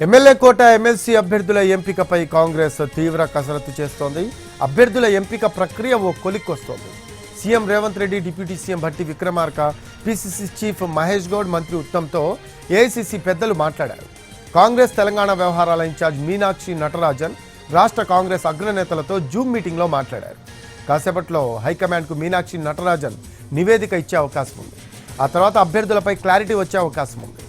MLA కోట MLC అభ్యర్థుల ఎంపికపై కాంగ్రెస్ తీవ్ర కసరత్తు చేస్తోంది. అభ్యర్థుల ఎంపిక ప్రక్రియ ఓ కొలిక్కొస్తోంది. CM Revanth Reddy, deputy CM Bhatti Vikramarka, PCC chief Mahesh Goud, మంత్రి ఉత్తమ్తో ఏఐసీసీ పెద్దలు మాట్లాడారు. కాంగ్రెస్ తెలంగాణ వ్యవహారాల ఇన్ఛార్జ్ మీనాక్షి నటరాజన్ రాష్ట్ర కాంగ్రెస్ అగ్రనేతలతో జూమ్ మీటింగ్లో మాట్లాడారు. కాసేపట్లో హైకమాండ్కు మీనాక్షి నటరాజన్ నివేదిక ఇచ్చే అవకాశం ఉంది. ఆ తర్వాత అభ్యర్థులపై క్లారిటీ వచ్చే అవకాశం ఉంది.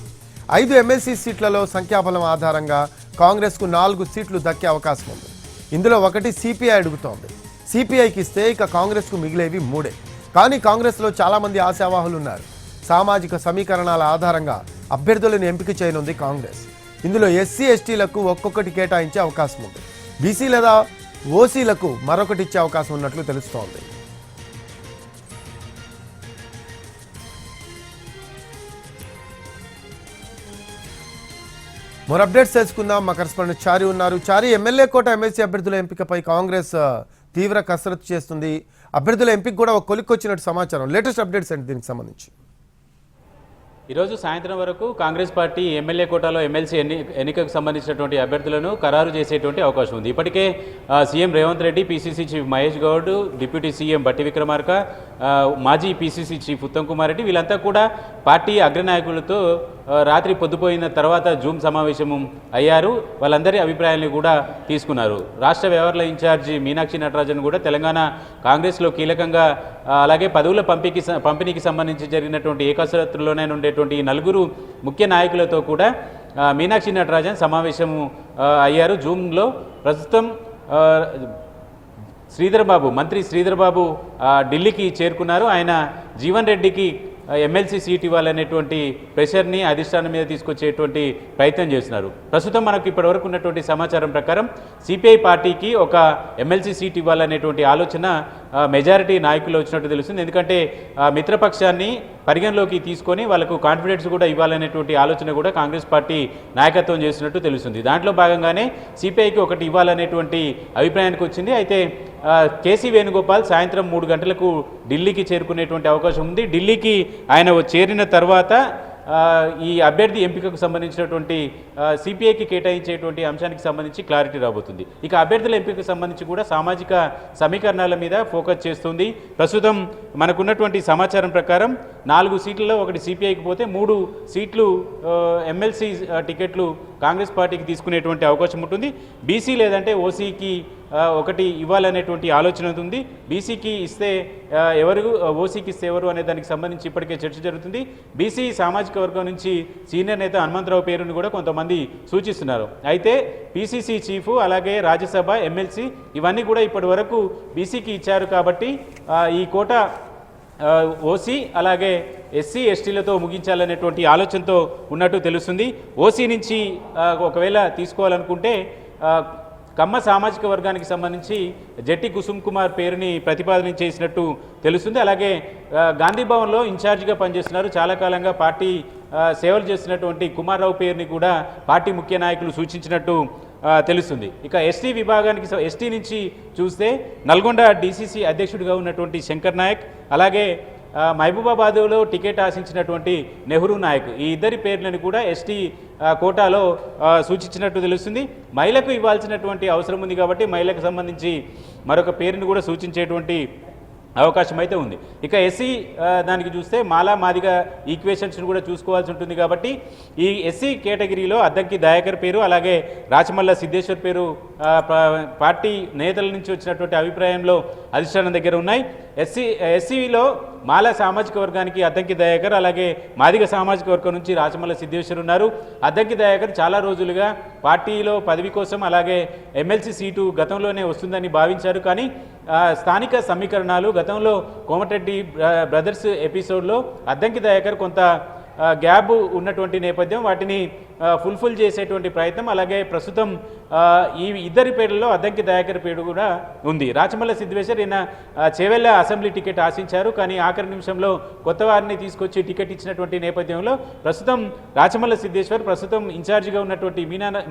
5 ఎమ్మెల్సీ సీట్లలో సంఖ్యాబలం ఆధారంగా కాంగ్రెస్కు 4 సీట్లు దక్కే అవకాశం ఉంది. ఇందులో ఒకటి సిపిఐ అడుగుతోంది. సిపిఐకి ఇస్తే ఇక కాంగ్రెస్కు మిగిలేవి 3. కానీ కాంగ్రెస్లో చాలామంది ఆశావాహులు ఉన్నారు. సామాజిక సమీకరణాల ఆధారంగా అభ్యర్థులను ఎంపిక చేయనుంది కాంగ్రెస్. ఇందులో ఎస్సీ ఎస్టీలకు ఒక్కొక్కటి కేటాయించే అవకాశం ఉంది. బీసీ లేదా ఓసీలకు మరొకటి ఇచ్చే అవకాశం ఉన్నట్లు తెలుస్తోంది. మరో అప్డేట్స్ తెలుసుకుందాం. మా కరెస్పాండెంట్ చారి ఉన్నారు. చారి, ఎమ్మెల్యే కోట ఎమ్మెల్సీ అభ్యర్థుల ఎంపికపై కాంగ్రెస్ తీవ్ర కసరత్తు చేస్తుంది. అభ్యర్థుల ఎంపిక కూడా ఒక కొలిక్కొచ్చినట్టు సమాచారం. లేటెస్ట్ అప్డేట్స్ ఏంటి దీనికి సంబంధించి? ఈరోజు సాయంత్రం వరకు కాంగ్రెస్ పార్టీ ఎమ్మెల్యే కోటాలో ఎమ్మెల్సీ ఎన్నికకు సంబంధించినటువంటి అభ్యర్థులను ఖరారు చేసేటువంటి అవకాశం ఉంది. ఇప్పటికే CM Revanth Reddy, PCC chief Mahesh Goud, deputy CM Bhatti Vikramarka, మాజీ పీసీసీ చీఫ్ ఉత్తమ్ కుమార్ రెడ్డి వీళ్ళంతా కూడా పార్టీ అగ్రనాయకులతో రాత్రి పొద్దుపోయిన తర్వాత జూమ్ సమావేశం అయ్యారు. వాళ్ళందరి అభిప్రాయాలను కూడా తీసుకున్నారు. రాష్ట్ర వ్యవహారాల ఇన్ఛార్జి మీనాక్షి నటరాజన్ కూడా తెలంగాణ కాంగ్రెస్లో కీలకంగా, అలాగే పదవుల పంపిణీకి సంబంధించి జరిగినటువంటి ఏకసరత్తులోనే ఉండేటువంటి 4 ముఖ్య నాయకులతో కూడా మీనాక్షి నటరాజన్ సమావేశం అయ్యారు జూమ్లో. ప్రస్తుతం మంత్రి శ్రీధర్ బాబు ఢిల్లీకి చేరుకున్నారు. ఆయన జీవన్ రెడ్డికి ఎమ్మెల్సీ సీట్ ఇవ్వాలనేటువంటి ప్రెషర్ని అధిష్టానం మీద తీసుకొచ్చేటువంటి ప్రయత్నం చేస్తున్నారు. ప్రస్తుతం మనకు ఇప్పటివరకు ఉన్నటువంటి సమాచారం ప్రకారం సిపిఐ పార్టీకి ఒక ఎమ్మెల్సీ సీట్ ఇవ్వాలనేటువంటి ఆలోచన మెజారిటీ నాయకులు వచ్చినట్టు తెలుస్తుంది. ఎందుకంటే మిత్రపక్షాన్ని పరిగణలోకి తీసుకొని వాళ్ళకు కాన్ఫిడెన్స్ కూడా ఇవ్వాలనేటువంటి ఆలోచన కూడా కాంగ్రెస్ పార్టీ నాయకత్వం చేస్తున్నట్టు తెలుస్తుంది. దాంట్లో భాగంగానే సిపిఐకి ఒకటి ఇవ్వాలనేటువంటి అభిప్రాయానికి వచ్చింది. అయితే కేసీ వేణుగోపాల్ సాయంత్రం 3 గంటలకు ఢిల్లీకి చేరుకునేటువంటి అవకాశం ఉంది. ఢిల్లీకి ఆయన చేరిన తర్వాత ఈ అభ్యర్థి ఎంపికకు సంబంధించినటువంటి సిపిఐకి కేటాయించేటువంటి అంశానికి సంబంధించి క్లారిటీ రాబోతుంది. ఇక అభ్యర్థుల ఎంపికకు సంబంధించి కూడా సామాజిక సమీకరణాల మీద ఫోకస్ చేస్తుంది. ప్రస్తుతం మనకున్నటువంటి సమాచారం ప్రకారం 4 సీట్లలో ఒకటి సిపిఐకి పోతే 3 సీట్లు ఎమ్మెల్సీ టికెట్లు కాంగ్రెస్ పార్టీకి తీసుకునేటువంటి అవకాశం ఉంటుంది. బీసీ లేదంటే ఓసీకి ఒకటి ఇవ్వాలనేటువంటి ఆలోచన ఉంది. బీసీకి ఇస్తే ఎవరు, ఓసీకి ఇస్తే ఎవరు అనే దానికి సంబంధించి ఇప్పటికే చర్చ జరుగుతుంది. బీసీ సామాజిక వర్గం నుంచి సీనియర్ నేత హనుమంతరావు పేరును కూడా కొంతమంది సూచిస్తున్నారు. అయితే పీసీసీ చీఫ్, అలాగే రాజ్యసభ, ఎమ్మెల్సీ ఇవన్నీ కూడా ఇప్పటి వరకు బీసీకి ఇచ్చారు. కాబట్టి ఈ కోట ఓసీ అలాగే ఎస్సీ ఎస్టీలతో ముగించాలనేటువంటి ఆలోచనతో ఉన్నట్టు తెలుస్తుంది. ఓసీ నుంచి ఒకవేళ తీసుకోవాలనుకుంటే కమ్మ సామాజిక వర్గానికి సంబంధించి జట్టి కుసుమ్ కుమార్ పేరుని ప్రతిపాదన చేసినట్టు తెలుస్తుంది. అలాగే గాంధీ భవన్లో ఇన్ఛార్జిగా పనిచేస్తున్నారు. చాలా కాలంగా పార్టీ సేవలు చేస్తున్నటువంటి కుమార్రావు పేరుని కూడా పార్టీ ముఖ్య నాయకులు సూచించినట్టు తెలుస్తుంది. ఇక ఎస్టీ నుంచి చూస్తే నల్గొండ డీసీసీ అధ్యక్షుడిగా ఉన్నటువంటి శంకర్ నాయక్, అలాగే మహబూబాబాద్లో టికెట్ ఆశించినటువంటి నెహ్రూ నాయక్, ఈ ఇద్దరి పేర్లను కూడా ఎస్టీ కోటాలో సూచించినట్టు తెలుస్తుంది. మహిళకు ఇవ్వాల్సినటువంటి అవసరం ఉంది కాబట్టి మహిళకు సంబంధించి మరొక పేరును కూడా సూచించేటువంటి అవకాశం అయితే ఉంది. ఇక ఎస్సీ దానికి చూస్తే మాలా మాదిగ ఈక్వేషన్స్ను కూడా చూసుకోవాల్సి ఉంటుంది. కాబట్టి ఈ ఎస్సీ కేటగిరీలో అద్దంకి దయాకర్ పేరు, అలాగే రాచమల్ల సిద్ధేశ్వర్ పేరు పార్టీ నేతల నుంచి వచ్చినటువంటి అభిప్రాయంలో అధిష్టానం దగ్గర ఉన్నాయి. ఎస్సీలో మాలా సామాజిక వర్గానికి అద్దంకి దయాకర్, అలాగే మాదిగ సామాజిక వర్గం నుంచి రాచమల్ల సిద్ధేశ్వర్ ఉన్నారు. అద్దంకి దయాకర్ చాలా రోజులుగా పార్టీలో పదవి కోసం, అలాగే ఎమ్మెల్సీ సీటు గతంలోనే వస్తుందని భావించారు. కానీ స్థానిక సమీకరణాలు, గతంలో కోమటిరెడ్డి బ్రదర్స్ ఎపిసోడ్లో అద్దంకి దయాకర్ కొంత గ్యాప్ ఉన్నటువంటి నేపథ్యం, వాటిని ఫుల్ఫిల్ చేసేటువంటి ప్రయత్నం, అలాగే ప్రస్తుతం ఈ ఇద్దరి పేర్లలో అద్దంకి దయాకర్ పేరు కూడా ఉంది. రాచమల్ల సిద్ధేశ్వర్ ఈయన చేవెళ్ళ అసెంబ్లీ టికెట్ ఆశించారు. కానీ ఆఖరి నిమిషంలో కొత్త వారిని తీసుకొచ్చి టికెట్ ఇచ్చినటువంటి నేపథ్యంలో ప్రస్తుతం రాచమల్ల సిద్ధేశ్వర్ ప్రస్తుతం ఇన్ఛార్జిగా ఉన్నటువంటి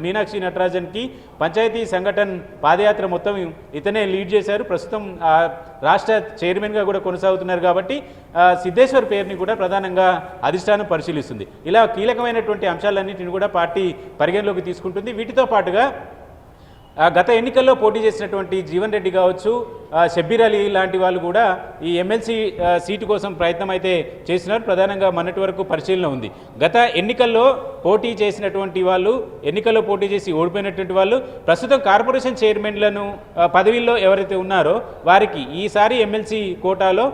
మీనాక్షి నటరాజన్కి పంచాయతీ సంఘటన పాదయాత్ర మొత్తం ఇతనే లీడ్ చేశారు. ప్రస్తుతం రాష్ట్ర చైర్మన్గా కూడా కొనసాగుతున్నారు. కాబట్టి సిద్ధేశ్వర్ పేరుని కూడా ప్రధానంగా అధిష్టానం పరిశీలిస్తుంది. ఇలా కీలకమైనటువంటి అంశాలన్నింటిని కూడా కూడా పార్టీ పరిగణలోకి తీసుకుంటుంది. వీటితో పాటుగా గత ఎన్నికల్లో పోటీ చేసినటువంటి జీవన్ రెడ్డి కావచ్చు, షబ్బీర్ అలీ లాంటి వాళ్ళు కూడా ఈ ఎమ్మెల్సీ సీటు కోసం ప్రయత్నం అయితే చేసినారు. ప్రధానంగా మొన్నటి వరకు పరిశీలన ఉంది. గత ఎన్నికల్లో పోటీ చేసినటువంటి వాళ్ళు, ఎన్నికల్లో పోటీ చేసి ఓడిపోయినటువంటి వాళ్ళు ప్రస్తుతం కార్పొరేషన్ చైర్మన్లను పదవిల్లో ఎవరైతే ఉన్నారో వారికి ఈసారి ఎమ్మెల్సీ కోటాలో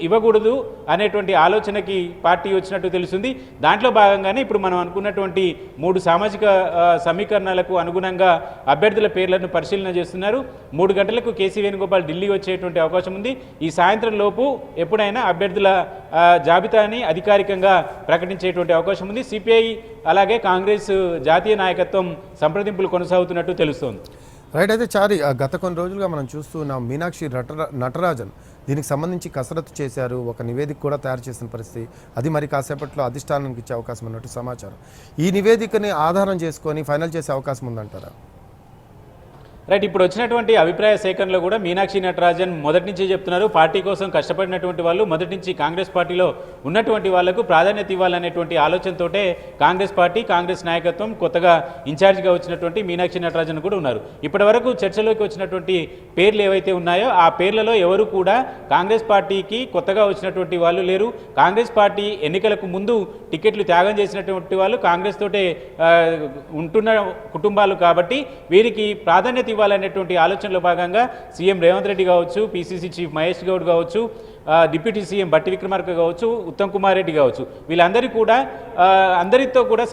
ఇవ్వకూడదు అనేటువంటి ఆలోచనకి పార్టీ వచ్చినట్టు తెలుస్తుంది. దాంట్లో భాగంగానే ఇప్పుడు మనం అనుకున్నటువంటి 3 సామాజిక సమీకరణాలకు అనుగుణంగా అభ్యర్థుల పేర్లను పరిశీలన చేస్తున్నారు. 3 గంటలకు కేసీ వేణుగోపాల్ ఢిల్లీ వచ్చేటువంటి అవకాశం ఉంది. ఈ సాయంత్రం లోపు ఎప్పుడైనా అభ్యర్థుల జాబితాని అధికారికంగా ప్రకటించేటువంటి అవకాశం ఉంది. సిపిఐ అలాగే కాంగ్రెస్ జాతీయ నాయకత్వం సంప్రదింపులు కొనసాగుతున్నట్టు తెలుస్తోంది. రైట్. అయితే చారి, గత కొన్ని రోజులుగా మనం చూస్తున్నాం మీనాక్షి నటరాజన్ దీనికి సంబంధించి కసరత్తు చేశారు, ఒక నివేదిక కూడా తయారు చేసిన పరిస్థితి. అది మరి కాసేపట్లో అధిష్టానానికి ఇచ్చే అవకాశం ఉన్నట్టు సమాచారం. ఈ నివేదికని ఆధారం చేసుకొని ఫైనల్ చేసే అవకాశం ఉందంటారా? రైట్. ఇప్పుడు వచ్చినటువంటి అభిప్రాయ సేకరణలో కూడా మీనాక్షి నటరాజన్ మొదటి నుంచి చెప్తున్నారు, పార్టీ కోసం కష్టపడినటువంటి వాళ్ళు, మొదటి నుంచి కాంగ్రెస్ పార్టీలో ఉన్నటువంటి వాళ్లకు ప్రాధాన్యత ఇవ్వాలనేటువంటి ఆలోచనతోటే కాంగ్రెస్ పార్టీ, కాంగ్రెస్ నాయకత్వం కొత్తగా ఇన్ఛార్జిగా వచ్చినటువంటి మీనాక్షి నటరాజన్ కూడా ఉన్నారు. ఇప్పటి వరకు చర్చలోకి వచ్చినటువంటి పేర్లు ఏవైతే ఉన్నాయో ఆ పేర్లలో ఎవరు కూడా కాంగ్రెస్ పార్టీకి కొత్తగా వచ్చినటువంటి వాళ్ళు లేరు. కాంగ్రెస్ పార్టీ ఎన్నికలకు ముందు టికెట్లు త్యాగం చేసినటువంటి వాళ్ళు కాంగ్రెస్ తోటే ఉంటున్న కుటుంబాలు కాబట్టి వీరికి ప్రాధాన్యత ఇవ్వాలనేటువంటి ఆలోచనలో భాగంగా సీఎం రేవంత్ రెడ్డి కావచ్చు, పీసీసీ చీఫ్ మహేష్ గౌడ్ కావచ్చు, డిప్యూటీ సీఎం భట్టి విక్రమార్క కావచ్చు, ఉత్తమ్ కుమార్ రెడ్డి కావచ్చు, వీళ్ళందరూ కూడా అందరితో కూడా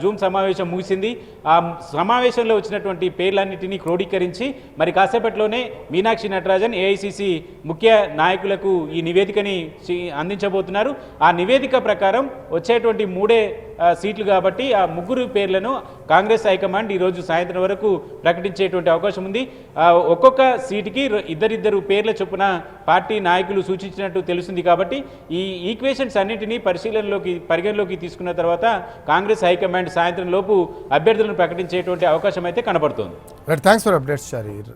జూమ్ సమావేశం ముగిసింది. ఆ సమావేశంలో వచ్చినటువంటి పేర్లన్నింటినీ క్రోడీకరించి మరి కాసేపట్లోనే మీనాక్షి నటరాజన్ ఏఐసిసి ముఖ్య నాయకులకు ఈ నివేదికని అందించబోతున్నారు. ఆ నివేదిక ప్రకారం వచ్చేటువంటి 3 సీట్లు కాబట్టి ఆ 3 పేర్లను కాంగ్రెస్ హైకమాండ్ ఈరోజు సాయంత్రం వరకు ప్రకటించేటువంటి అవకాశం ఉంది. ఒక్కొక్క సీటుకి ఇద్దరిద్దరు పేర్ల చొప్పున పార్టీ నాయకులు సూచించినట్టు తెలుస్తుంది. కాబట్టి ఈ ఈక్వేషన్స్ అన్నింటినీ పరిగణలోకి తీసుకున్న తర్వాత కాంగ్రెస్ హైకమాండ్ సాయంత్రం లోపు అభ్యర్థులను ప్రకటించేటువంటి అవకాశం అయితే కనబడుతోంది. Thanks for updates షరీర్.